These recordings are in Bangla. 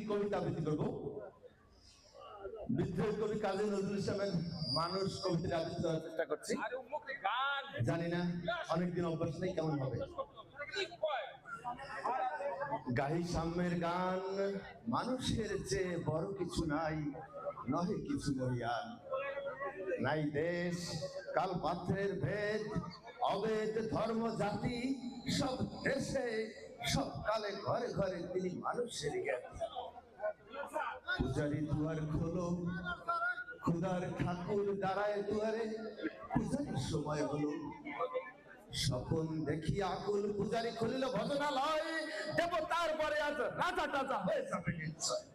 কবিতা আবৃত্তি করবো। বিদ্রোহী কবি কাজী নজরুল ইসলামের মানুষ কবিতা আবৃত্তি করার চেষ্টা করছি। জানি না অনেকদিন অভ্যাস নেই, কেমন হবে। গাহি সাম্যের গান, মানুষের চেয়ে বড় কিছু নাই, নহে কিছু মরিয়ান। নাই দেশ কাল পাত্রের ভেদ, অভেদ ধর্ম জাতি, সব দেশে সব কালে ঘরে ঘরে তিনি মানুষের জ্ঞাতি। পূজারি দুয়ার খোলো, খুদার ঠাকুর দাঁড়ায় দুয়ারে, পূজারির সময় হলো। স্বপন দেখি আকুল, পূজারি খুলিল ভজনালয়, দেবতার পরে আজ রাজা টাজা হয়ে যাবে নিশ্চয়।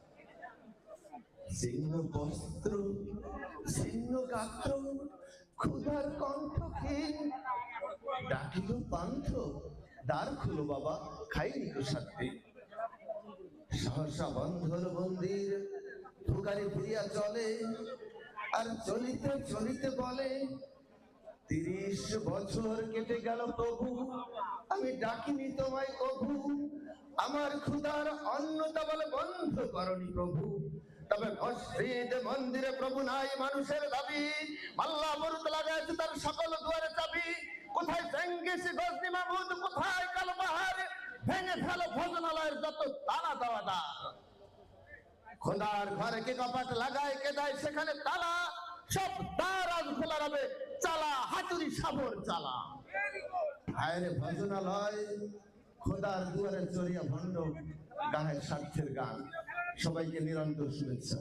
ছিন্ন বস্ত্র ছিন্ন গাত্র, ক্ষুধার কণ্ঠহীন, ডাকিল পান্থ, দ্বার খুলো বাবা, খাইনি প্রসাদে। সহসা বন্ধর মন্দির, ধুকারি ফিরিয়া চলে, আর চলিতে চলিতে বলে, ৩০ বছর কেটে গেল প্রভু, আমি ডাকিনি তোমায় কভু। আমার ক্ষুধার অন্নটা বলে বন্ধ করনি প্রভু। তবে মসজিদ মন্দিরে প্রভু নাই মানুষের দাবি, আল্লাহ মরুদ লাগাইছে তার সকল দুয়ারে চাবি। কোথায় চেঙ্গিস গজনি মাহমুদ, কোথায় কালবাহার, ভেঙে ফেলো ভজনালয়ের যত তালা দেওয়া দা। খোদার ঘরে কে কপাট লাগায়, কে দেয় সেখানে তালা, সব দ্বার আজ খোলা রবে, চালা হাতুড়ি সাবর চালা। হায়রে ভজনালয়, খোদার দুয়ারে চড়িয়া ভণ্ড, গায়ে স্বার্থের গান। সবাইকে নিরন্তর শুভেচ্ছা।